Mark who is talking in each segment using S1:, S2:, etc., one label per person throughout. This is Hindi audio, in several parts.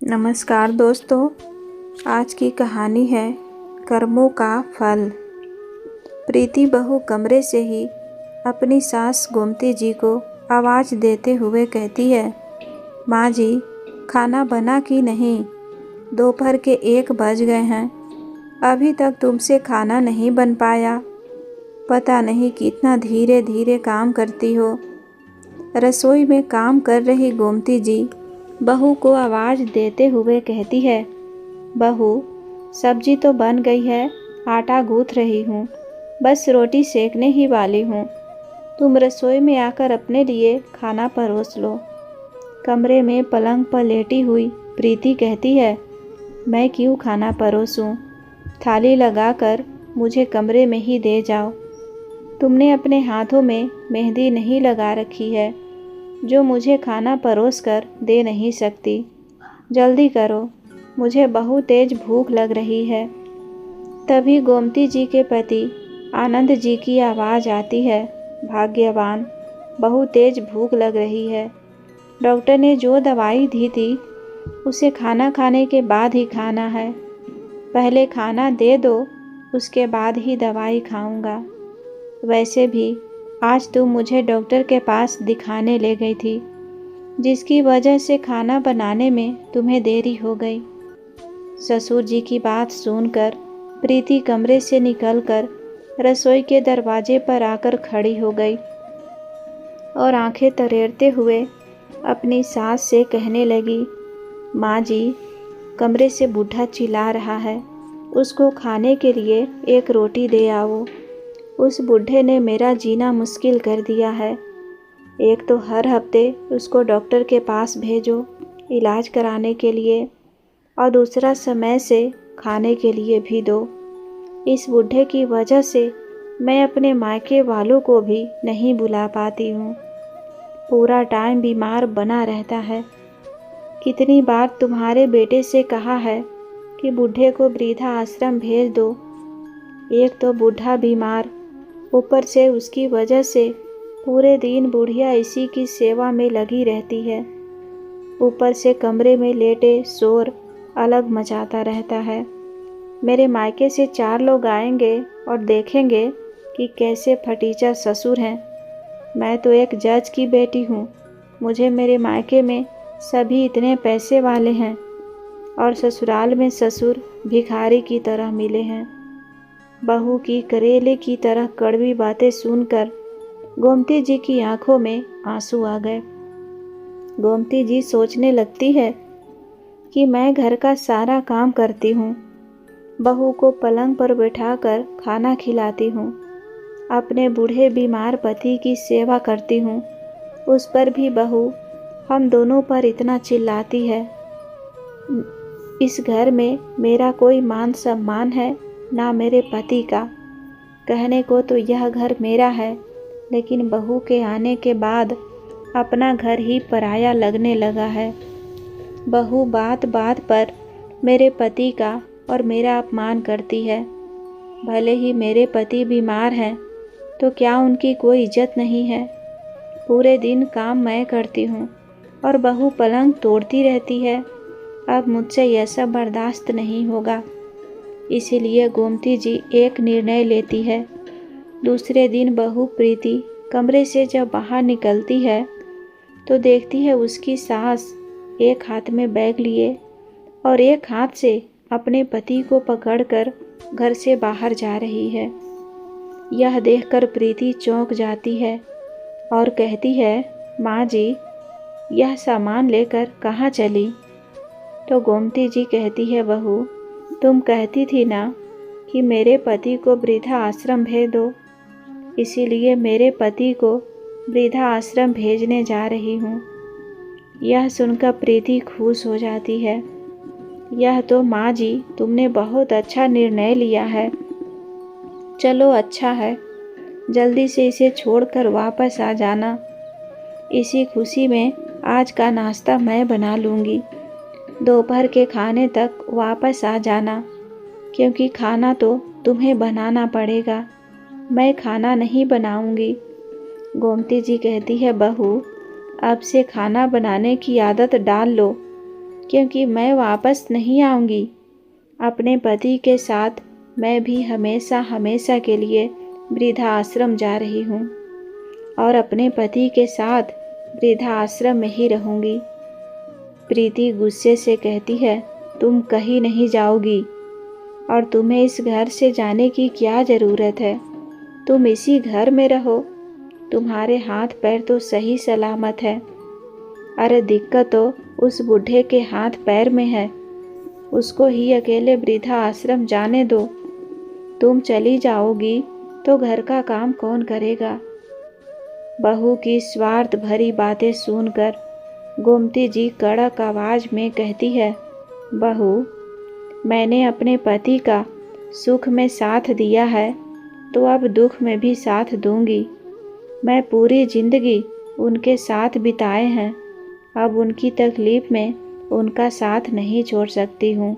S1: नमस्कार दोस्तों। आज की कहानी है कर्मों का फल। प्रीति बहू कमरे से ही अपनी सास गोमती जी को आवाज़ देते हुए कहती है, माँ जी, खाना बना कि नहीं? दोपहर के 1 बज गए हैं, अभी तक तुमसे खाना नहीं बन पाया। पता नहीं कितना धीरे धीरे काम करती हो। रसोई में काम कर रही गोमती जी बहू को आवाज़ देते हुए कहती है, बहू, सब्जी तो बन गई है, आटा गूँथ रही हूँ, बस रोटी सेकने ही वाली हूँ। तुम रसोई में आकर अपने लिए खाना परोस लो। कमरे में पलंग पर लेटी हुई प्रीति कहती है, मैं क्यों खाना परोसूं? थाली लगाकर मुझे कमरे में ही दे जाओ। तुमने अपने हाथों में मेहंदी नहीं लगा रखी है, जो मुझे खाना परोस कर दे नहीं सकती। जल्दी करो, मुझे बहुत तेज भूख लग रही है। तभी गोमती जी के पति आनंद जी की आवाज़ आती है, भाग्यवान, बहुत तेज भूख लग रही है। डॉक्टर ने जो दवाई दी थी उसे खाना खाने के बाद ही खाना है। पहले खाना दे दो, उसके बाद ही दवाई खाऊंगा। वैसे भी आज तुम मुझे डॉक्टर के पास दिखाने ले गई थी, जिसकी वजह से खाना बनाने में तुम्हें देरी हो गई। ससुर जी की बात सुनकर प्रीति कमरे से निकलकर रसोई के दरवाजे पर आकर खड़ी हो गई और आंखें तरेरते हुए अपनी सास से कहने लगी, माँ जी, कमरे से बूढ़ा चिल्ला रहा है, उसको खाने के लिए 1 रोटी दे आओ। उस बूढ़े ने मेरा जीना मुश्किल कर दिया है। एक तो हर हफ्ते उसको डॉक्टर के पास भेजो इलाज कराने के लिए, और दूसरा समय से खाने के लिए भी दो। इस बूढ़े की वजह से मैं अपने मायके वालों को भी नहीं बुला पाती हूँ। पूरा टाइम बीमार बना रहता है। कितनी बार तुम्हारे बेटे से कहा है कि बूढ़े को वृद्धा आश्रम भेज दो। एक तो बूढ़ा बीमार, ऊपर से उसकी वजह से पूरे दिन बुढ़िया इसी की सेवा में लगी रहती है। ऊपर से कमरे में लेटे शोर अलग मचाता रहता है। मेरे मायके से 4 लोग आएंगे और देखेंगे कि कैसे फटीचा ससुर हैं। मैं तो एक जज की बेटी हूँ। मुझे मेरे मायके में सभी इतने पैसे वाले हैं और ससुराल में ससुर भिखारी की तरह मिले हैं। बहू की करेले की तरह कड़वी बातें सुनकर गोमती जी की आंखों में आंसू आ गए। गोमती जी सोचने लगती है कि मैं घर का सारा काम करती हूँ, बहू को पलंग पर बैठाकर खाना खिलाती हूँ, अपने बूढ़े बीमार पति की सेवा करती हूँ, उस पर भी बहू हम दोनों पर इतना चिल्लाती है। इस घर में मेरा कोई मान सम्मान है ना मेरे पति का। कहने को तो यह घर मेरा है, लेकिन बहू के आने के बाद अपना घर ही पराया लगने लगा है। बहू बात बात पर मेरे पति का और मेरा अपमान करती है। भले ही मेरे पति बीमार हैं, तो क्या उनकी कोई इज्जत नहीं है? पूरे दिन काम मैं करती हूँ और बहू पलंग तोड़ती रहती है। अब मुझसे यह सब बर्दाश्त नहीं होगा। इसीलिए गोमती जी एक निर्णय लेती है। दूसरे दिन बहू प्रीति कमरे से जब बाहर निकलती है तो देखती है उसकी सास एक हाथ में बैग लिए और एक हाथ से अपने पति को पकड़कर घर से बाहर जा रही है। यह देखकर प्रीति चौंक जाती है और कहती है, माँ जी, यह सामान लेकर कहाँ चली? तो गोमती जी कहती है, बहू, तुम कहती थी ना कि मेरे पति को वृद्धा आश्रम भेज दो, इसीलिए मेरे पति को वृद्धा आश्रम भेजने जा रही हूँ। यह सुनकर प्रीति खुश हो जाती है। यह तो माँ जी तुमने बहुत अच्छा निर्णय लिया है। चलो अच्छा है, जल्दी से इसे छोड़कर वापस आ जाना। इसी खुशी में आज का नाश्ता मैं बना लूँगी। दोपहर के खाने तक वापस आ जाना, क्योंकि खाना तो तुम्हें बनाना पड़ेगा, मैं खाना नहीं बनाऊंगी। गोमती जी कहती है, बहू, अब से खाना बनाने की आदत डाल लो। क्योंकि मैं वापस नहीं आऊँगी। अपने पति के साथ मैं भी हमेशा हमेशा के लिए वृद्धाश्रम जा रही हूँ और अपने पति के साथ वृद्धाश्रम में ही रहूँगी। प्रीति गुस्से से कहती है, तुम कहीं नहीं जाओगी और तुम्हें इस घर से जाने की क्या ज़रूरत है। तुम इसी घर में रहो, तुम्हारे हाथ पैर तो सही सलामत है। अरे दिक्कत तो उस बूढ़े के हाथ पैर में है, उसको ही अकेले वृद्धा आश्रम जाने दो। तुम चली जाओगी तो घर का काम कौन करेगा। बहू की स्वार्थ भरी बातें सुनकर गोमती जी कड़क आवाज में कहती है, बहू, मैंने अपने पति का सुख में साथ दिया है तो अब दुख में भी साथ दूंगी। मैं पूरी जिंदगी उनके साथ बिताए हैं, अब उनकी तकलीफ में उनका साथ नहीं छोड़ सकती हूँ।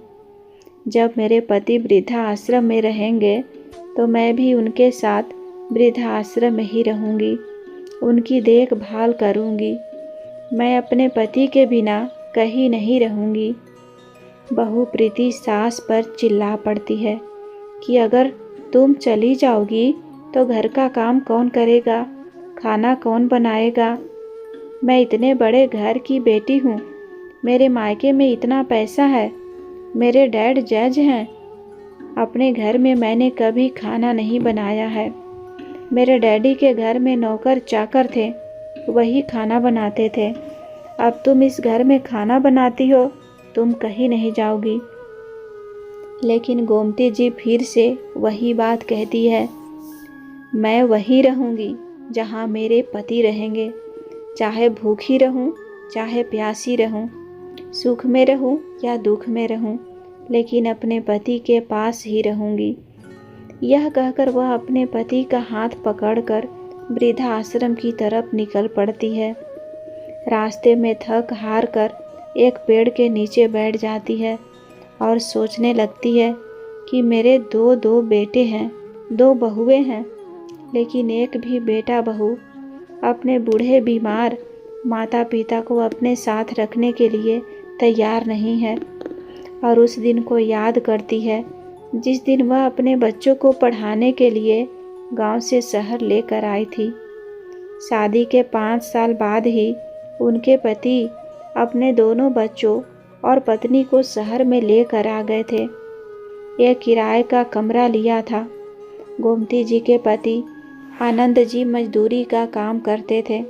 S1: जब मेरे पति वृद्धा आश्रम में रहेंगे तो मैं भी उनके साथ वृद्धा आश्रम में ही रहूँगी, उनकी देखभाल करूँगी। मैं अपने पति के बिना कहीं नहीं रहूँगी। बहू प्रीति सास पर चिल्ला पड़ती है कि अगर तुम चली जाओगी तो घर का काम कौन करेगा, खाना कौन बनाएगा। मैं इतने बड़े घर की बेटी हूँ, मेरे मायके में इतना पैसा है, मेरे डैड जज हैं। अपने घर में मैंने कभी खाना नहीं बनाया है। मेरे डैडी के घर में नौकर चाकर थे, वही खाना बनाते थे। अब तुम इस घर में खाना बनाती हो, तुम कहीं नहीं जाओगी। लेकिन गोमती जी फिर से वही बात कहती है, मैं वहीं रहूँगी जहाँ मेरे पति रहेंगे, चाहे भूखी रहूँ चाहे प्यासी रहूँ, सुख में रहूँ या दुख में रहूँ, लेकिन अपने पति के पास ही रहूँगी। यह कहकर वह अपने पति का हाथ पकड़कर वृद्धा आश्रम की तरफ निकल पड़ती है। रास्ते में थक हार कर एक पेड़ के नीचे बैठ जाती है और सोचने लगती है कि मेरे दो बेटे हैं, 2 बहुएं हैं, लेकिन एक भी बेटा बहू अपने बूढ़े बीमार माता पिता को अपने साथ रखने के लिए तैयार नहीं है। और उस दिन को याद करती है जिस दिन वह अपने बच्चों को पढ़ाने के लिए गांव से शहर लेकर आई थी। शादी के 5 साल बाद ही उनके पति अपने दोनों बच्चों और पत्नी को शहर में लेकर आ गए थे। एक किराए का कमरा लिया था। गोमती जी के पति आनंद जी मजदूरी का काम करते थे,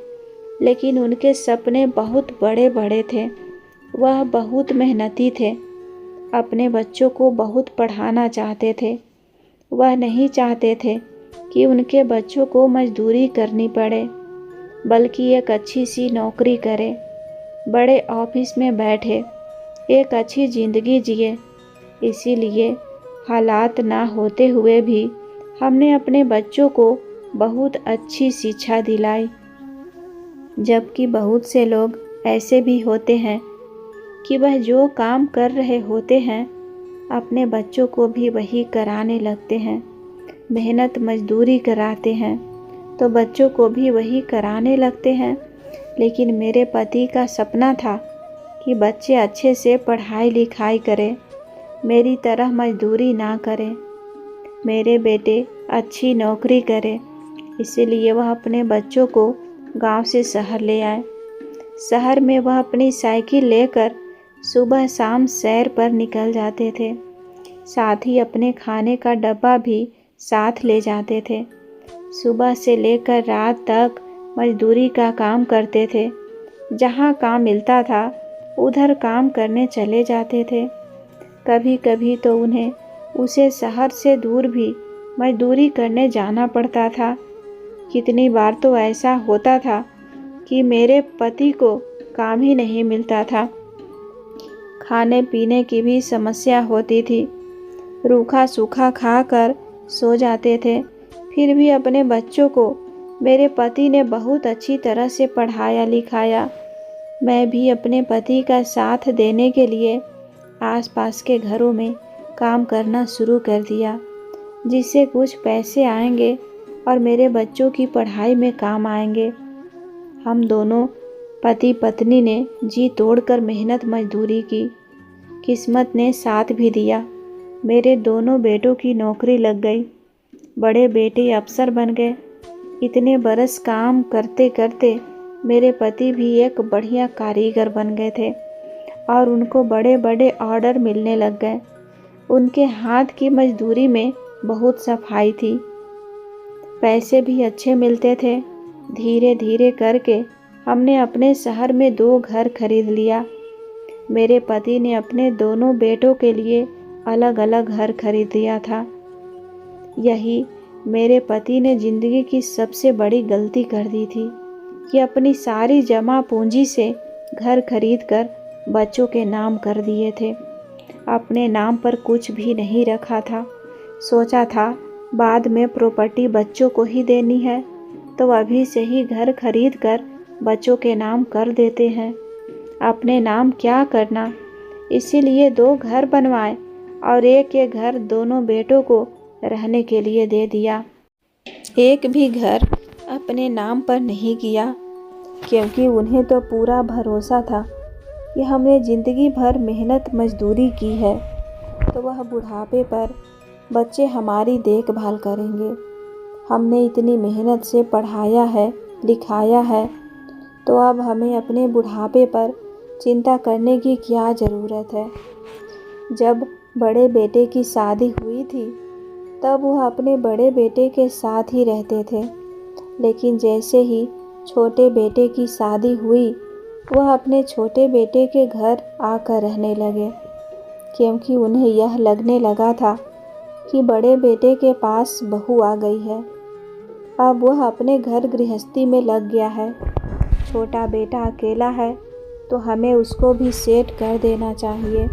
S1: लेकिन उनके सपने बहुत बड़े बड़े थे। वह बहुत मेहनती थे, अपने बच्चों को बहुत पढ़ाना चाहते थे। वह नहीं चाहते थे कि उनके बच्चों को मजदूरी करनी पड़े, बल्कि एक अच्छी सी नौकरी करे, बड़े ऑफिस में बैठे, एक अच्छी ज़िंदगी जिए। इसीलिए हालात ना होते हुए भी हमने अपने बच्चों को बहुत अच्छी शिक्षा दिलाई। जबकि बहुत से लोग ऐसे भी होते हैं कि वह जो काम कर रहे होते हैं अपने बच्चों को भी वही कराने लगते हैं। मेहनत मजदूरी कराते हैं तो बच्चों को भी वही कराने लगते हैं। लेकिन मेरे पति का सपना था कि बच्चे अच्छे से पढ़ाई लिखाई करें, मेरी तरह मजदूरी ना करें, मेरे बेटे अच्छी नौकरी करें। इसीलिए वह अपने बच्चों को गांव से शहर ले आए। शहर में वह अपनी साइकिल लेकर सुबह शाम सैर पर निकल जाते थे, साथ ही अपने खाने का डब्बा भी साथ ले जाते थे। सुबह से लेकर रात तक मजदूरी का काम करते थे। जहाँ काम मिलता था उधर काम करने चले जाते थे। कभी कभी तो उन्हें उसे शहर से दूर भी मजदूरी करने जाना पड़ता था। कितनी बार तो ऐसा होता था कि मेरे पति को काम ही नहीं मिलता था। खाने पीने की भी समस्या होती थी। रूखा सूखा खाकर सो जाते थे। फिर भी अपने बच्चों को मेरे पति ने बहुत अच्छी तरह से पढ़ाया लिखाया। मैं भी अपने पति का साथ देने के लिए आसपास के घरों में काम करना शुरू कर दिया, जिससे कुछ पैसे आएंगे और मेरे बच्चों की पढ़ाई में काम आएंगे। हम दोनों पति पत्नी ने जी तोड़कर मेहनत मजदूरी की। किस्मत ने साथ भी दिया। मेरे दोनों बेटों की नौकरी लग गई। बड़े बेटे अफसर बन गए। इतने बरस काम करते करते मेरे पति भी एक बढ़िया कारीगर बन गए थे और उनको बड़े बड़े ऑर्डर मिलने लग गए। उनके हाथ की मजदूरी में बहुत सफाई थी। पैसे भी अच्छे मिलते थे। धीरे धीरे करके हमने अपने शहर में 2 घर खरीद लिया। मेरे पति ने अपने दोनों बेटों के लिए अलग अलग घर खरीद दिया था। यही मेरे पति ने ज़िंदगी की सबसे बड़ी गलती कर दी थी कि अपनी सारी जमा पूंजी से घर खरीद कर बच्चों के नाम कर दिए थे। अपने नाम पर कुछ भी नहीं रखा था। सोचा था बाद में प्रॉपर्टी बच्चों को ही देनी है, तो अभी से ही घर खरीद कर बच्चों के नाम कर देते हैं। अपने नाम क्या करना, इसीलिए 2 घर बनवाए और एक घर दोनों बेटों को रहने के लिए दे दिया। एक भी घर अपने नाम पर नहीं किया, क्योंकि उन्हें तो पूरा भरोसा था कि हमने ज़िंदगी भर मेहनत मजदूरी की है, तो वह बुढ़ापे पर बच्चे हमारी देखभाल करेंगे। हमने इतनी मेहनत से पढ़ाया है, लिखाया है, तो अब हमें अपने बुढ़ापे पर चिंता करने की क्या ज़रूरत है। जब बड़े बेटे की शादी हुई थी, तब वह अपने बड़े बेटे के साथ ही रहते थे, लेकिन जैसे ही छोटे बेटे की शादी हुई, वह अपने छोटे बेटे के घर आकर रहने लगे, क्योंकि उन्हें यह लगने लगा था कि बड़े बेटे के पास बहू आ गई है। अब वह अपने घर गृहस्थी में लग गया है। छोटा बेटा अकेला है, तो हमें उसको भी सेट कर देना चाहिए।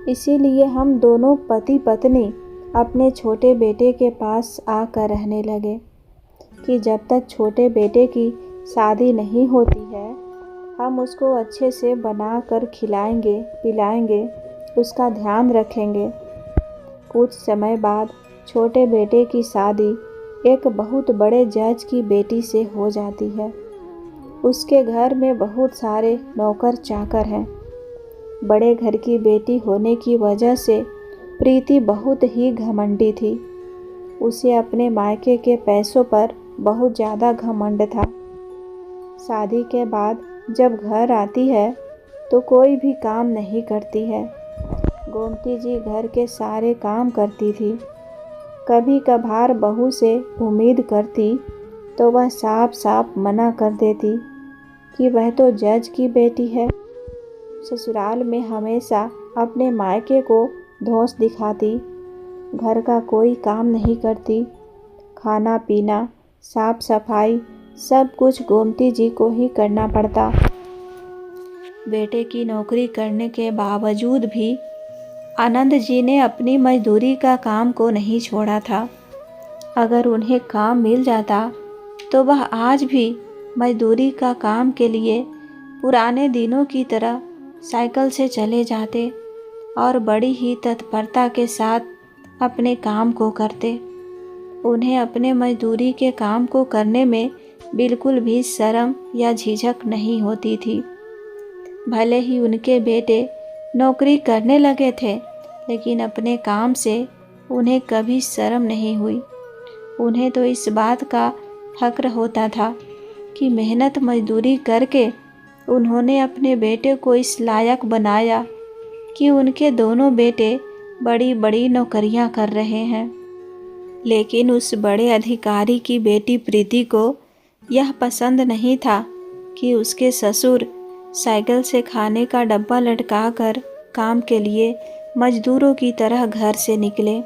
S1: इसीलिए हम दोनों पति पत्नी अपने छोटे बेटे के पास आकर रहने लगे कि जब तक छोटे बेटे की शादी नहीं होती है, हम उसको अच्छे से बना कर खिलाएंगे, पिलाएंगे, उसका ध्यान रखेंगे। कुछ समय बाद छोटे बेटे की शादी एक बहुत बड़े जज की बेटी से हो जाती है। उसके घर में बहुत सारे नौकर चाकर हैं। बड़े घर की बेटी होने की वजह से प्रीति बहुत ही घमंडी थी। उसे अपने मायके के पैसों पर बहुत ज़्यादा घमंड था। शादी के बाद जब घर आती है तो कोई भी काम नहीं करती है। गोमती जी घर के सारे काम करती थी। कभी कभार बहू से उम्मीद करती तो वह साफ साफ मना कर देती कि वह तो जज की बेटी है। ससुराल में हमेशा अपने मायके को धौंस दिखाती, घर का कोई काम नहीं करती। खाना पीना, साफ सफाई सब कुछ गोमती जी को ही करना पड़ता। बेटे की नौकरी करने के बावजूद भी आनंद जी ने अपनी मजदूरी का काम को नहीं छोड़ा था। अगर उन्हें काम मिल जाता तो वह आज भी मजदूरी का काम के लिए पुराने दिनों की तरह साइकिल से चले जाते और बड़ी ही तत्परता के साथ अपने काम को करते। उन्हें अपने मजदूरी के काम को करने में बिल्कुल भी शर्म या झिझक नहीं होती थी। भले ही उनके बेटे नौकरी करने लगे थे, लेकिन अपने काम से उन्हें कभी शर्म नहीं हुई। उन्हें तो इस बात का फक्र होता था कि मेहनत मजदूरी करके उन्होंने अपने बेटे को इस लायक बनाया कि उनके दोनों बेटे बड़ी बड़ी नौकरियां कर रहे हैं। लेकिन उस बड़े अधिकारी की बेटी प्रीति को यह पसंद नहीं था कि उसके ससुर साइकिल से खाने का डब्बा लटकाकर काम के लिए मजदूरों की तरह घर से निकले।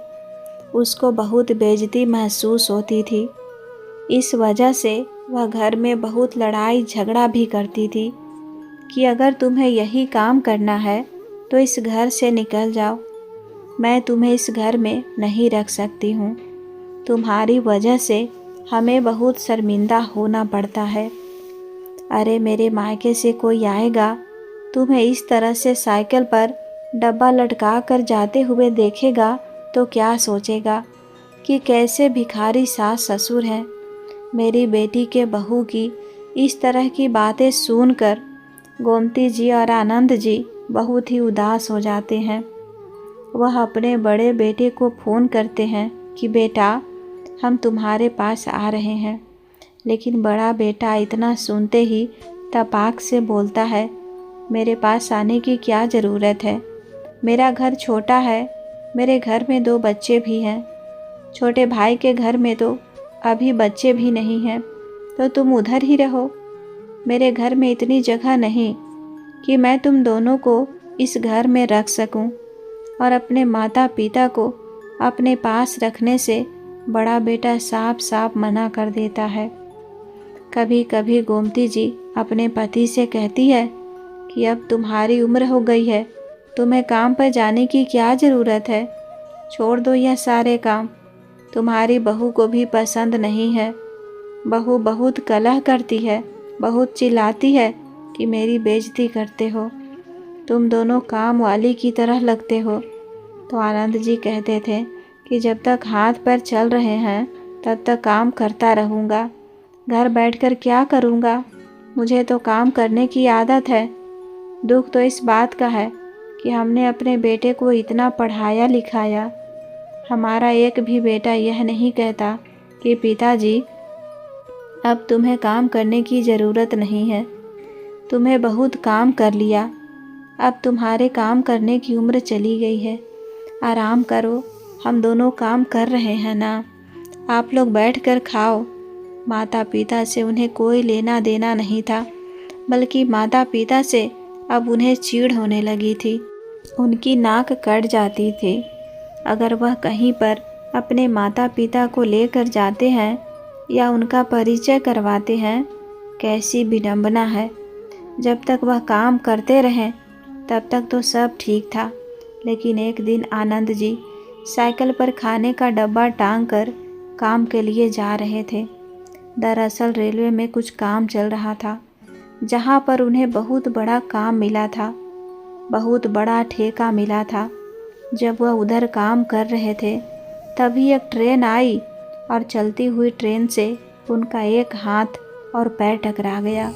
S1: उसको बहुत बेइज्जती महसूस होती थी। इस वजह से वह घर में बहुत लड़ाई झगड़ा भी करती थी कि अगर तुम्हें यही काम करना है तो इस घर से निकल जाओ, मैं तुम्हें इस घर में नहीं रख सकती हूँ। तुम्हारी वजह से हमें बहुत शर्मिंदा होना पड़ता है। अरे मेरे मायके से कोई आएगा, तुम्हें इस तरह से साइकिल पर डब्बा लटका कर जाते हुए देखेगा तो क्या सोचेगा कि कैसे भिखारी सास ससुर हैं। मेरी बेटी के बहू की इस तरह की बातें सुनकर गोमती जी और आनंद जी बहुत ही उदास हो जाते हैं। वह अपने बड़े बेटे को फ़ोन करते हैं कि बेटा हम तुम्हारे पास आ रहे हैं। लेकिन बड़ा बेटा इतना सुनते ही तपाक से बोलता है, मेरे पास आने की क्या ज़रूरत है, मेरा घर छोटा है, मेरे घर में 2 बच्चे भी हैं, छोटे भाई के घर में तो अभी बच्चे भी नहीं हैं, तो तुम उधर ही रहो। मेरे घर में इतनी जगह नहीं कि मैं तुम दोनों को इस घर में रख सकूं। और अपने माता पिता को अपने पास रखने से बड़ा बेटा साफ साफ मना कर देता है। कभी कभी गोमती जी अपने पति से कहती है कि अब तुम्हारी उम्र हो गई है, तुम्हें काम पर जाने की क्या ज़रूरत है, छोड़ दो यह सारे काम, तुम्हारी बहू को भी पसंद नहीं है। बहू बहुत कलह करती है, बहुत चिल्लाती है कि मेरी बेइज्जती करते हो, तुम दोनों काम वाली की तरह लगते हो। तो आनंद जी कहते थे कि जब तक हाथ पैर चल रहे हैं तब तक काम करता रहूँगा, घर बैठकर क्या करूँगा, मुझे तो काम करने की आदत है। दुख तो इस बात का है कि हमने अपने बेटे को इतना पढ़ाया लिखाया, हमारा एक भी बेटा यह नहीं कहता कि पिताजी अब तुम्हें काम करने की ज़रूरत नहीं है, तुम्हें बहुत काम कर लिया, अब तुम्हारे काम करने की उम्र चली गई है, आराम करो, हम दोनों काम कर रहे हैं ना, आप लोग बैठकर खाओ। माता पिता से उन्हें कोई लेना देना नहीं था, बल्कि माता पिता से अब उन्हें चिढ़ होने लगी थी। उनकी नाक कट जाती थी। अगर वह कहीं पर अपने माता पिता को लेकर जाते हैं या उनका परिचय करवाते हैं, कैसी विडंबना है। जब तक वह काम करते रहें तब तक तो सब ठीक था, लेकिन एक दिन आनंद जी साइकिल पर खाने का डब्बा टांग कर काम के लिए जा रहे थे। दरअसल रेलवे में कुछ काम चल रहा था, जहाँ पर उन्हें बहुत बड़ा काम मिला था, बहुत बड़ा ठेका मिला था। जब वह उधर काम कर रहे थे तभी एक ट्रेन आई और चलती हुई ट्रेन से उनका एक हाथ और पैर टकरा गया,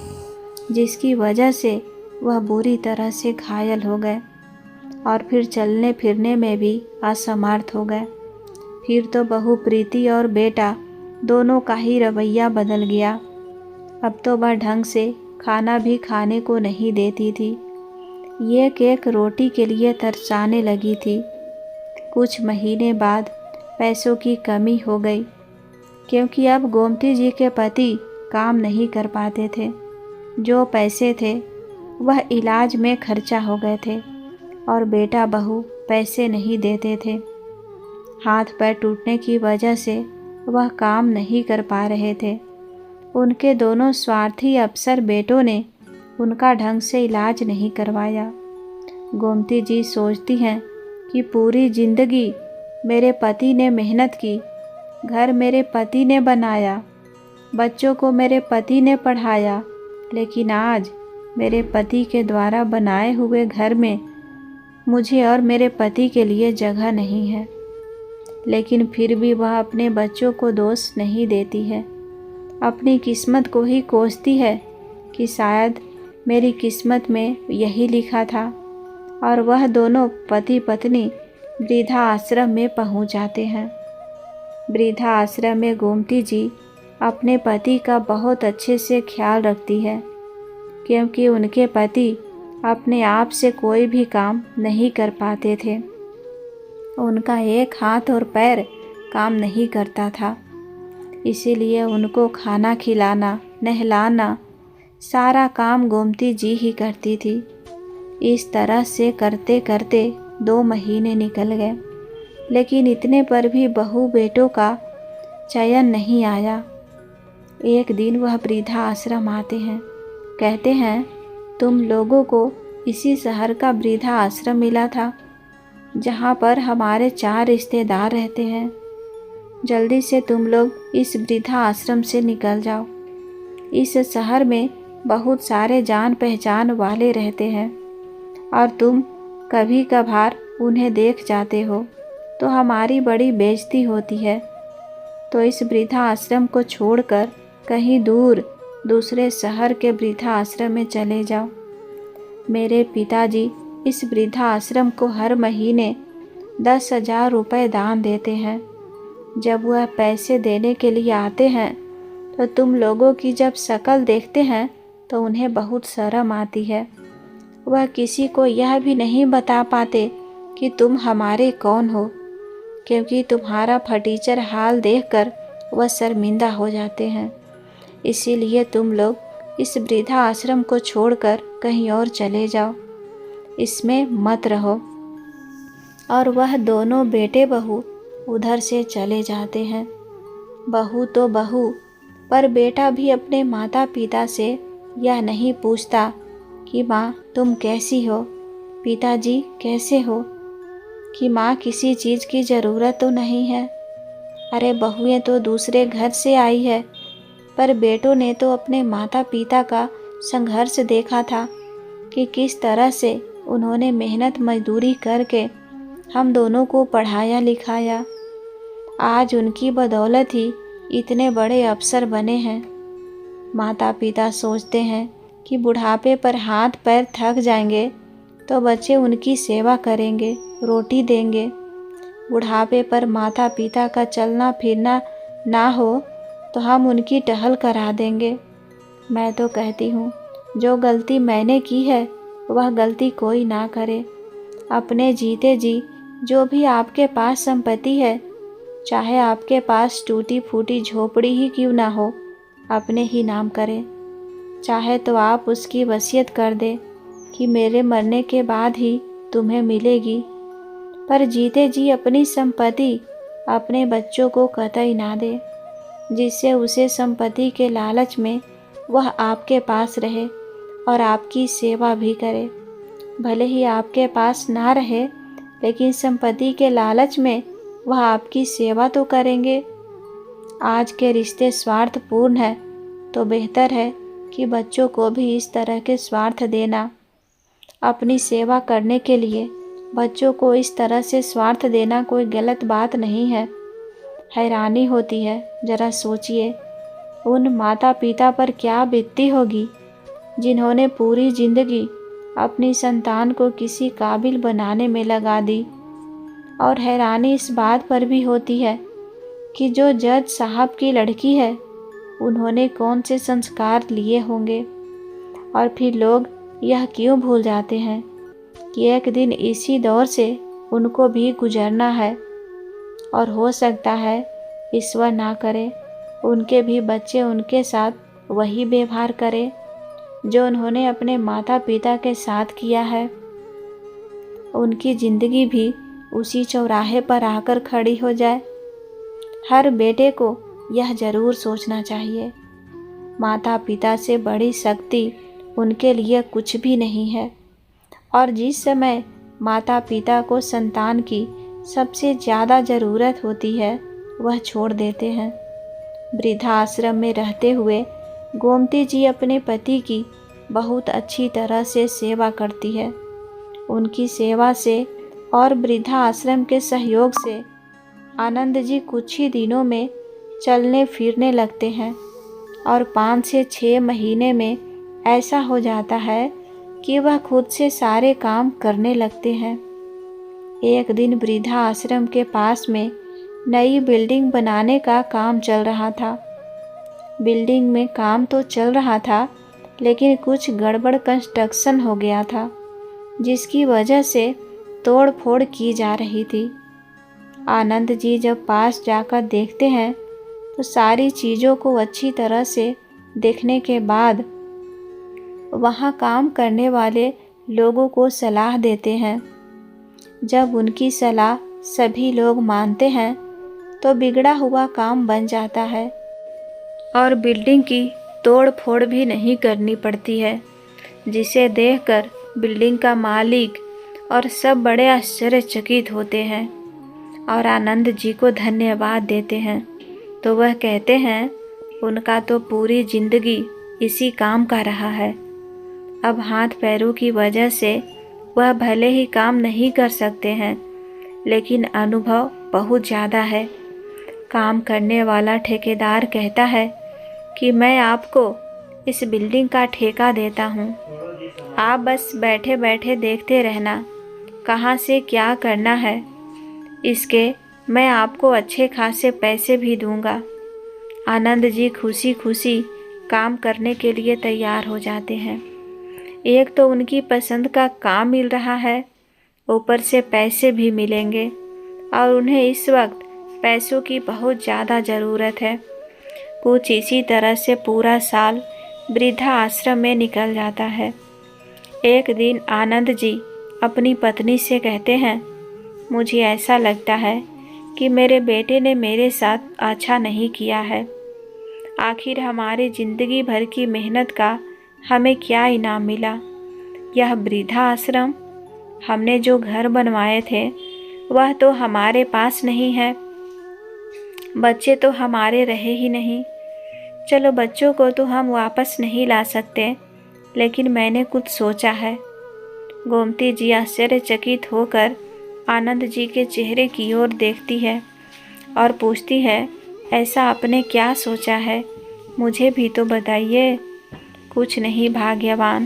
S1: जिसकी वजह से वह बुरी तरह से घायल हो गए और फिर चलने फिरने में भी असमर्थ हो गए। फिर तो बहू प्रीति और बेटा दोनों का ही रवैया बदल गया। अब तो वह ढंग से खाना भी खाने को नहीं देती थी, एक रोटी के लिए तरसाने लगी थी। कुछ महीने बाद पैसों की कमी हो गई, क्योंकि अब गोमती जी के पति काम नहीं कर पाते थे। जो पैसे थे वह इलाज में खर्चा हो गए थे और बेटा बहू पैसे नहीं देते थे। हाथ पैर टूटने की वजह से वह काम नहीं कर पा रहे थे। उनके दोनों स्वार्थी अफसर बेटों ने उनका ढंग से इलाज नहीं करवाया। गोमती जी सोचती हैं कि पूरी जिंदगी मेरे पति ने मेहनत की, घर मेरे पति ने बनाया, बच्चों को मेरे पति ने पढ़ाया, लेकिन आज मेरे पति के द्वारा बनाए हुए घर में मुझे और मेरे पति के लिए जगह नहीं है। लेकिन फिर भी वह अपने बच्चों को दोष नहीं देती है, अपनी किस्मत को ही कोसती है कि शायद मेरी किस्मत में यही लिखा था। और वह दोनों पति पत्नी वृद्धा आश्रम में पहुंच जाते हैं। वृद्धा आश्रम में गोमती जी अपने पति का बहुत अच्छे से ख्याल रखती है, क्योंकि उनके पति अपने आप से कोई भी काम नहीं कर पाते थे। उनका एक हाथ और पैर काम नहीं करता था, इसीलिए उनको खाना खिलाना, नहलाना, सारा काम गोमती जी ही करती थी। इस तरह से करते करते 2 महीने निकल गए, लेकिन इतने पर भी बहू बेटों का चयन नहीं आया। एक दिन वह वृद्धा आश्रम आते हैं, कहते हैं तुम लोगों को इसी शहर का वृद्धा आश्रम मिला था, जहाँ पर हमारे 4 रिश्तेदार रहते हैं। जल्दी से तुम लोग इस वृद्धा आश्रम से निकल जाओ। इस शहर में बहुत सारे जान पहचान वाले रहते हैं और तुम कभी कभार उन्हें देख जाते हो तो हमारी बड़ी बेइज्जती होती है। तो इस वृद्धा आश्रम को छोड़कर कहीं दूर दूसरे शहर के वृद्धा आश्रम में चले जाओ। मेरे पिताजी इस वृद्धाश्रम को हर महीने 10,000 रुपये दान देते हैं। जब वह पैसे देने के लिए आते हैं तो तुम लोगों की जब शक्ल देखते हैं तो उन्हें बहुत शर्म आती है। वह किसी को यह भी नहीं बता पाते कि तुम हमारे कौन हो, क्योंकि तुम्हारा फटीचर हाल देखकर वह शर्मिंदा हो जाते हैं। इसीलिए तुम लोग इस वृद्धाश्रम को छोड़कर कहीं और चले जाओ, इसमें मत रहो। और वह दोनों बेटे बहू उधर से चले जाते हैं। बहू तो बहू, पर बेटा भी अपने माता पिता से यह नहीं पूछता कि माँ तुम कैसी हो, पिताजी कैसे हो, कि माँ किसी चीज़ की ज़रूरत तो नहीं है। अरे बहुएं तो दूसरे घर से आई है, पर बेटों ने तो अपने माता पिता का संघर्ष देखा था कि किस तरह से उन्होंने मेहनत मजदूरी करके हम दोनों को पढ़ाया लिखाया। आज उनकी बदौलत ही इतने बड़े अफसर बने हैं। माता पिता सोचते हैं कि बुढ़ापे पर हाथ पैर थक जाएंगे तो बच्चे उनकी सेवा करेंगे, रोटी देंगे। बुढ़ापे पर माता पिता का चलना फिरना ना हो तो हम उनकी टहल करा देंगे। मैं तो कहती हूँ जो गलती मैंने की है वह गलती कोई ना करे। अपने जीते जी जो भी आपके पास संपत्ति है, चाहे आपके पास टूटी फूटी झोपड़ी ही क्यों ना हो, अपने ही नाम करें। चाहे तो आप उसकी वसीयत कर दें कि मेरे मरने के बाद ही तुम्हें मिलेगी, पर जीते जी अपनी संपत्ति अपने बच्चों को कतई ना दे, जिससे उसे संपत्ति के लालच में वह आपके पास रहे और आपकी सेवा भी करे। भले ही आपके पास ना रहे, लेकिन संपत्ति के लालच में वह आपकी सेवा तो करेंगे। आज के रिश्ते स्वार्थपूर्ण है, तो बेहतर है कि बच्चों को भी इस तरह के स्वार्थ देना। अपनी सेवा करने के लिए बच्चों को इस तरह से स्वार्थ देना कोई गलत बात नहीं है। हैरानी होती है, जरा सोचिए उन माता पिता पर क्या बीतती होगी जिन्होंने पूरी जिंदगी अपनी संतान को किसी काबिल बनाने में लगा दी। और हैरानी इस बात पर भी होती है कि जो जज साहब की लड़की है उन्होंने कौन से संस्कार लिए होंगे। और फिर लोग यह क्यों भूल जाते हैं कि एक दिन इसी दौर से उनको भी गुजरना है, और हो सकता है ईश्वर ना करे उनके भी बच्चे उनके साथ वही व्यवहार करें जो उन्होंने अपने माता पिता के साथ किया है। उनकी ज़िंदगी भी उसी चौराहे पर आकर खड़ी हो जाए। हर बेटे को यह ज़रूर सोचना चाहिए, माता पिता से बड़ी शक्ति उनके लिए कुछ भी नहीं है। और जिस समय माता पिता को संतान की सबसे ज़्यादा ज़रूरत होती है वह छोड़ देते हैं। वृद्धाश्रम में रहते हुए गोमती जी अपने पति की बहुत अच्छी तरह से सेवा करती है। उनकी सेवा से और वृद्धाश्रम के सहयोग से आनंद जी कुछ ही दिनों में चलने फिरने लगते हैं, और 5 से 6 महीने में ऐसा हो जाता है कि वह खुद से सारे काम करने लगते हैं। एक दिन वृद्धाश्रम के पास में नई बिल्डिंग बनाने का काम चल रहा था। बिल्डिंग में काम तो चल रहा था, लेकिन कुछ गड़बड़ कंस्ट्रक्शन हो गया था, जिसकी वजह से तोड़ फोड़ की जा रही थी। आनंद जी जब पास जाकर देखते हैं तो सारी चीज़ों को अच्छी तरह से देखने के बाद वहाँ काम करने वाले लोगों को सलाह देते हैं। जब उनकी सलाह सभी लोग मानते हैं तो बिगड़ा हुआ काम बन जाता है और बिल्डिंग की तोड़ फोड़ भी नहीं करनी पड़ती है, जिसे देखकर बिल्डिंग का मालिक और सब बड़े आश्चर्यचकित होते हैं और आनंद जी को धन्यवाद देते हैं। तो वह कहते हैं उनका तो पूरी जिंदगी इसी काम का रहा है। अब हाथ पैरों की वजह से वह भले ही काम नहीं कर सकते हैं, लेकिन अनुभव बहुत ज़्यादा है। काम करने वाला ठेकेदार कहता है कि मैं आपको इस बिल्डिंग का ठेका देता हूँ, आप बस बैठे बैठे देखते रहना, कहाँ से क्या करना है। इसके मैं आपको अच्छे खासे पैसे भी दूंगा। आनंद जी खुशी खुशी काम करने के लिए तैयार हो जाते हैं। एक तो उनकी पसंद का काम मिल रहा है, ऊपर से पैसे भी मिलेंगे और उन्हें इस वक्त पैसों की बहुत ज़्यादा ज़रूरत है। कुछ इसी तरह से पूरा साल वृद्धा आश्रम में निकल जाता है। एक दिन आनंद जी अपनी पत्नी से कहते हैं, मुझे ऐसा लगता है कि मेरे बेटे ने मेरे साथ अच्छा नहीं किया है। आखिर हमारी ज़िंदगी भर की मेहनत का हमें क्या इनाम मिला। यह वृद्धा आश्रम, हमने जो घर बनवाए थे वह तो हमारे पास नहीं है, बच्चे तो हमारे रहे ही नहीं। चलो बच्चों को तो हम वापस नहीं ला सकते, लेकिन मैंने कुछ सोचा है। गोमती जी आश्चर्यचकित होकर आनंद जी के चेहरे की ओर देखती है और पूछती है, ऐसा आपने क्या सोचा है, मुझे भी तो बताइए। कुछ नहीं भाग्यवान,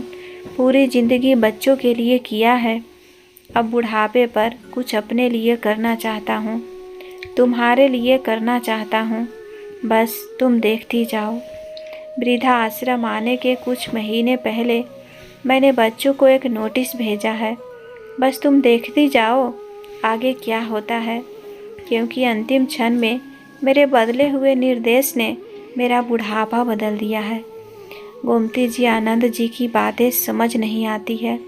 S1: पूरी ज़िंदगी बच्चों के लिए किया है, अब बुढ़ापे पर कुछ अपने लिए करना चाहता हूँ, तुम्हारे लिए करना चाहता हूँ, बस तुम देखती जाओ। वृद्धा आश्रम आने के कुछ महीने पहले मैंने बच्चों को एक नोटिस भेजा है, बस तुम देखती जाओ आगे क्या होता है, क्योंकि अंतिम क्षण में मेरे बदले हुए निर्देश ने मेरा बुढ़ापा बदल दिया है। गोमती जी आनंद जी की बातें समझ नहीं आती है।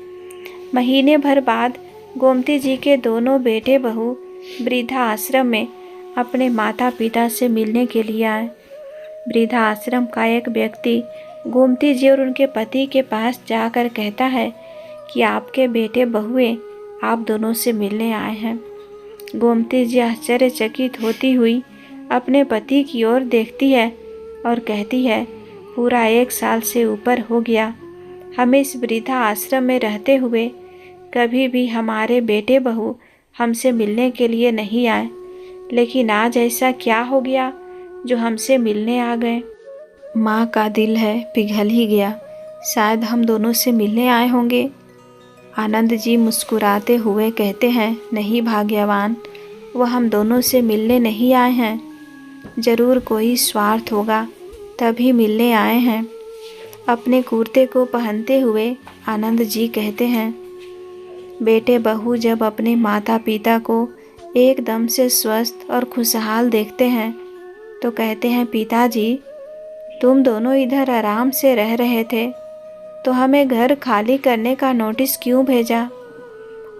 S1: महीने भर बाद गोमती जी के दोनों बेटे बहू वृद्धा आश्रम में अपने माता पिता से मिलने के लिए आए। वृद्धा आश्रम का एक व्यक्ति गोमती जी और उनके पति के पास जाकर कहता है कि आपके बेटे बहुएं आप दोनों से मिलने आए हैं। गोमती जी आश्चर्यचकित होती हुई अपने पति की ओर देखती है और कहती है, पूरा 1 साल से ऊपर हो गया हमें इस वृद्धा आश्रम में रहते हुए, कभी भी हमारे बेटे बहू हमसे मिलने के लिए नहीं आए, लेकिन आज ऐसा क्या हो गया जो हमसे मिलने आ गए। माँ का दिल है पिघल ही गया, शायद हम दोनों से मिलने आए होंगे। आनंद जी मुस्कुराते हुए कहते हैं, नहीं भाग्यवान, वह हम दोनों से मिलने नहीं आए हैं, ज़रूर कोई स्वार्थ होगा तभी मिलने आए हैं। अपने कुर्ते को पहनते हुए आनंद जी कहते हैं, बेटे बहू जब अपने माता पिता को एकदम से स्वस्थ और खुशहाल देखते हैं तो कहते हैं, पिताजी तुम दोनों इधर आराम से रह रहे थे तो हमें घर खाली करने का नोटिस क्यों भेजा,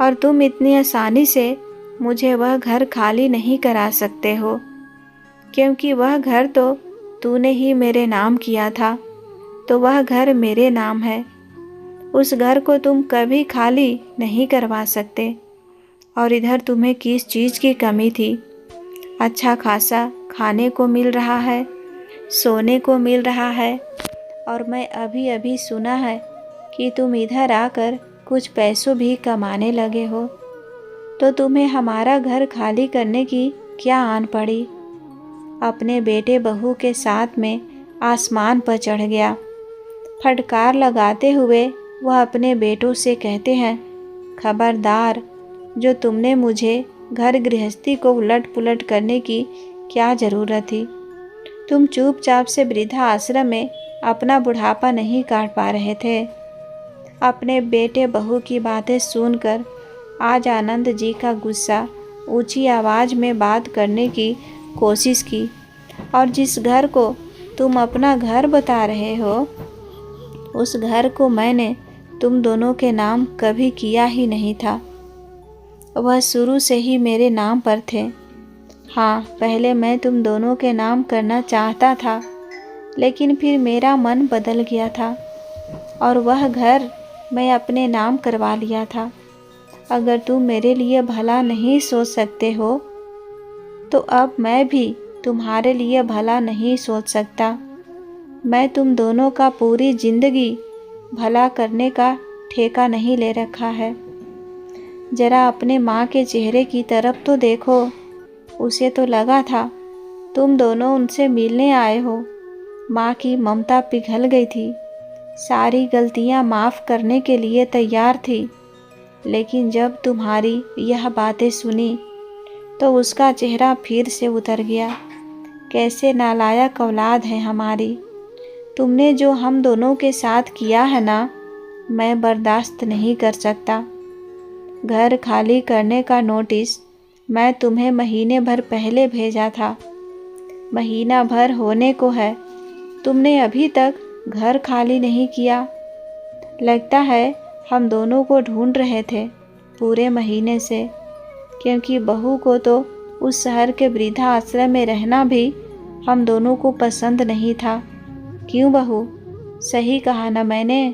S1: और तुम इतनी आसानी से मुझे वह घर खाली नहीं करा सकते हो, क्योंकि वह घर तो तूने ही मेरे नाम किया था, तो वह घर मेरे नाम है। उस घर को तुम कभी खाली नहीं करवा सकते। और इधर तुम्हें किस चीज़ की कमी थी, अच्छा खासा खाने को मिल रहा है, सोने को मिल रहा है, और मैं अभी अभी सुना है कि तुम इधर आकर कुछ पैसों भी कमाने लगे हो, तो तुम्हें हमारा घर खाली करने की क्या आन पड़ी। अपने बेटे बहू के साथ में आसमान पर चढ़ गया। फटकार लगाते हुए वह अपने बेटों से कहते हैं, खबरदार, जो तुमने मुझे घर गृहस्थी को उलट पुलट करने की क्या ज़रूरत थी। तुम चुपचाप से वृद्धा आश्रम में अपना बुढ़ापा नहीं काट पा रहे थे। अपने बेटे बहू की बातें सुनकर आज आनंद जी का गुस्सा ऊंची आवाज़ में बात करने की कोशिश की, और जिस घर को तुम अपना घर बता रहे हो, उस घर को मैंने तुम दोनों के नाम कभी किया ही नहीं था। वह शुरू से ही मेरे नाम पर थे। हाँ, पहले मैं तुम दोनों के नाम करना चाहता था, लेकिन फिर मेरा मन बदल गया था और वह घर मैं अपने नाम करवा लिया था। अगर तुम मेरे लिए भला नहीं सोच सकते हो, तो अब मैं भी तुम्हारे लिए भला नहीं सोच सकता। मैं तुम दोनों का पूरी ज़िंदगी भला करने का ठेका नहीं ले रखा है। ज़रा अपने माँ के चेहरे की तरफ तो देखो, उसे तो लगा था तुम दोनों उनसे मिलने आए हो। माँ की ममता पिघल गई थी। सारी गलतियां माफ़ करने के लिए तैयार थी, लेकिन जब तुम्हारी यह बातें सुनी तो उसका चेहरा फिर से उतर गया। कैसे नालायक औलाद है हमारी। तुमने जो हम दोनों के साथ किया है ना, मैं बर्दाश्त नहीं कर सकता। घर खाली करने का नोटिस मैं तुम्हें महीने भर पहले भेजा था। महीना भर होने को है, तुमने अभी तक घर खाली नहीं किया। लगता है हम दोनों को ढूंढ रहे थे पूरे महीने से, क्योंकि बहू को तो उस शहर के वृद्धा आश्रम में रहना भी हम दोनों को पसंद नहीं था। क्यों बहू, सही कहा ना मैंने?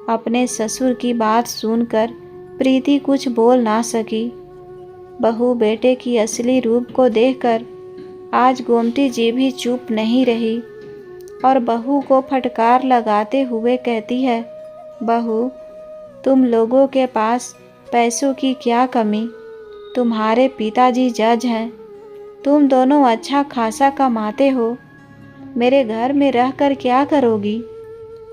S1: अपने ससुर की बात सुनकर प्रीति कुछ बोल ना सकी। बहू बेटे की असली रूप को देखकर आज गोमती जी भी चुप नहीं रही और बहू को फटकार लगाते हुए कहती है, बहू, तुम लोगों के पास पैसों की क्या कमी? तुम्हारे पिताजी जज हैं, तुम दोनों अच्छा खासा कमाते हो। मेरे घर में रहकर क्या करोगी?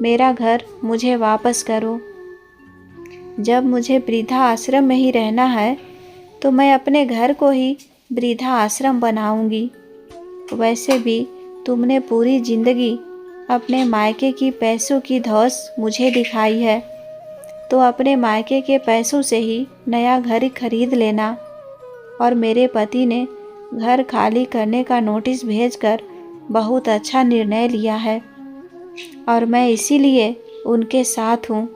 S1: मेरा घर मुझे वापस करो। जब मुझे वृद्धा आश्रम में ही रहना है तो मैं अपने घर को ही वृद्धा आश्रम बनाऊंगी। वैसे भी तुमने पूरी जिंदगी अपने मायके की पैसों की धौस मुझे दिखाई है, तो अपने मायके के पैसों से ही नया घर खरीद लेना। और मेरे पति ने घर खाली करने का नोटिस भेजकर बहुत अच्छा निर्णय लिया है और मैं इसीलिए उनके साथ हूँ।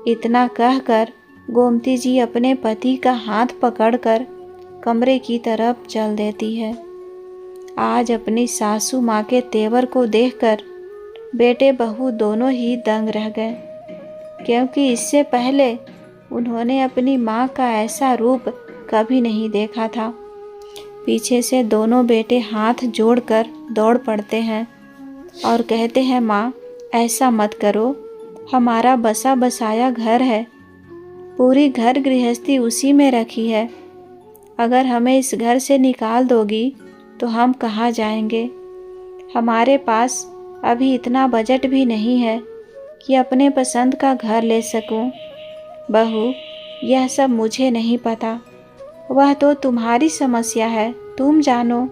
S1: इतना कहकर गोमती जी अपने पति का हाथ पकड़कर कमरे की तरफ चल देती है। आज अपनी सासू माँ के तेवर को देखकर बेटे बहू दोनों ही दंग रह गए, क्योंकि इससे पहले उन्होंने अपनी माँ का ऐसा रूप कभी नहीं देखा था। पीछे से दोनों बेटे हाथ जोड़कर दौड़ पड़ते हैं और कहते हैं, माँ ऐसा मत करो, हमारा बसा बसाया घर है, पूरी घर गृहस्थी उसी में रखी है। अगर हमें इस घर से निकाल दोगी तो हम कहाँ जाएंगे? हमारे पास अभी इतना बजट भी नहीं है कि अपने पसंद का घर ले सकूं। बहू, यह सब मुझे नहीं पता, वह तो तुम्हारी समस्या है, तुम जानो।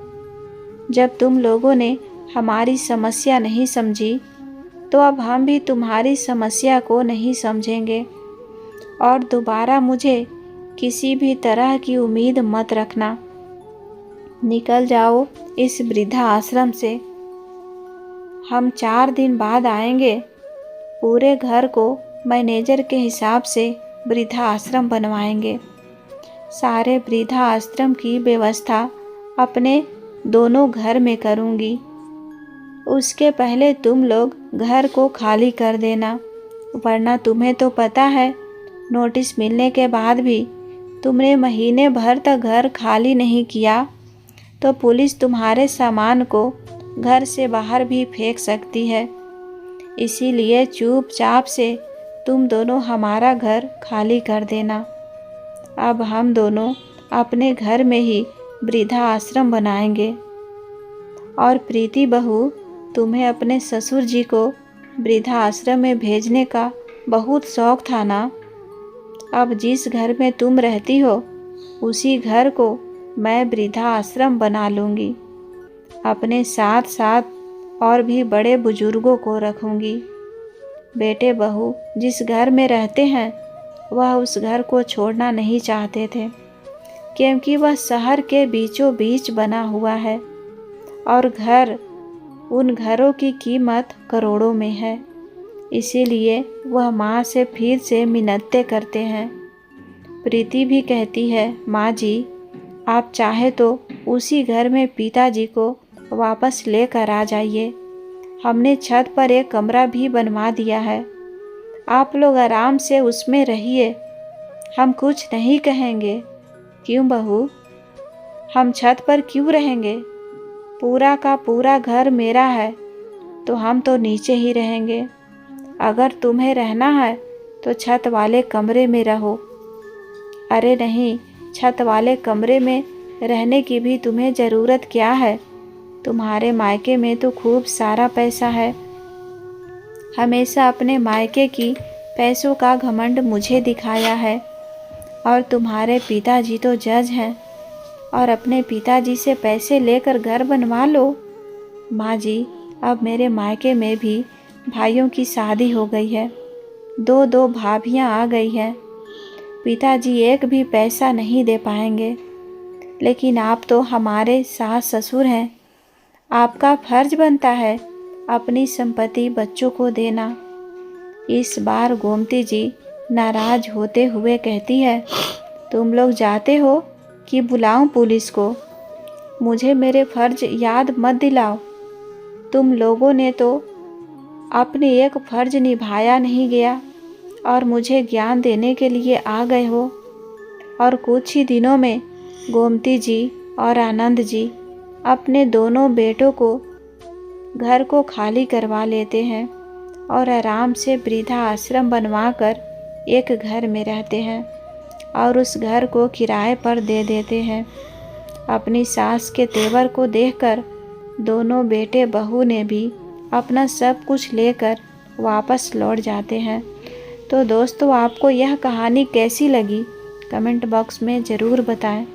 S1: जब तुम लोगों ने हमारी समस्या नहीं समझी तो अब हम भी तुम्हारी समस्या को नहीं समझेंगे। और दोबारा मुझे किसी भी तरह की उम्मीद मत रखना। निकल जाओ इस वृद्धा आश्रम से। हम 4 दिन बाद आएंगे। पूरे घर को मैनेजर के हिसाब से वृद्धा आश्रम बनवाएंगे। सारे वृद्धा आश्रम की व्यवस्था अपने दोनों घर में करूँगी। उसके पहले तुम लोग घर को खाली कर देना, वरना तुम्हें तो पता है नोटिस मिलने के बाद भी तुमने महीने भर तक घर खाली नहीं किया तो पुलिस तुम्हारे सामान को घर से बाहर भी फेंक सकती है। इसीलिए चुपचाप से तुम दोनों हमारा घर खाली कर देना। अब हम दोनों अपने घर में ही वृद्धा आश्रम बनाएंगे। और प्रीति बहू, तुम्हें अपने ससुर जी को वृद्धा आश्रम में भेजने का बहुत शौक था ना? अब जिस घर में तुम रहती हो उसी घर को मैं वृद्धा आश्रम बना लूँगी। अपने साथ साथ और भी बड़े बुजुर्गों को रखूँगी। बेटे बहू जिस घर में रहते हैं वह उस घर को छोड़ना नहीं चाहते थे, क्योंकि वह शहर के बीचों बीच बना हुआ है और उन घरों की कीमत करोड़ों में है। इसीलिए वह माँ से फिर से मिन्नतें करते हैं। प्रीति भी कहती है, माँ जी, आप चाहे तो उसी घर में पिताजी को वापस लेकर आ जाइए। हमने छत पर एक कमरा भी बनवा दिया है, आप लोग आराम से उसमें रहिए, हम कुछ नहीं कहेंगे। क्यों बहू, हम छत पर क्यों रहेंगे? पूरा का पूरा घर मेरा है, तो हम तो नीचे ही रहेंगे। अगर तुम्हें रहना है तो छत वाले कमरे में रहो। अरे नहीं, छत वाले कमरे में रहने की भी तुम्हें ज़रूरत क्या है? तुम्हारे मायके में तो खूब सारा पैसा है। हमेशा अपने मायके की पैसों का घमंड मुझे दिखाया है और तुम्हारे पिताजी तो जज हैं और अपने पिताजी से पैसे लेकर घर बनवा लो। माँ जी, अब मेरे मायके में भी भाइयों की शादी हो गई है, दो दो भाभियाँ आ गई हैं। पिताजी एक भी पैसा नहीं दे पाएंगे, लेकिन आप तो हमारे सास ससुर हैं। आपका फर्ज बनता है अपनी संपत्ति बच्चों को देना। इस बार गोमती जी नाराज होते हुए कहती है, तुम लोग जाते हो कि बुलाऊं पुलिस को? मुझे मेरे फर्ज याद मत दिलाओ। तुम लोगों ने तो अपने एक फर्ज निभाया नहीं गया और मुझे ज्ञान देने के लिए आ गए हो। और कुछ ही दिनों में गोमती जी और आनंद जी अपने दोनों बेटों को घर को खाली करवा लेते हैं और आराम से वृद्धा आश्रम बनवाकर एक घर में रहते हैं और उस घर को किराए पर दे देते हैं। अपनी सास के तेवर को देखकर दोनों बेटे बहू ने भी अपना सब कुछ लेकर वापस लौट जाते हैं। तो दोस्तों, आपको यह कहानी कैसी लगी कमेंट बॉक्स में ज़रूर बताएं।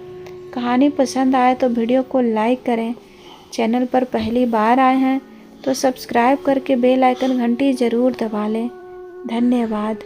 S1: कहानी पसंद आए तो वीडियो को लाइक करें। चैनल पर पहली बार आए हैं तो सब्सक्राइब करके बेल आइकन घंटी ज़रूर दबा लें। धन्यवाद।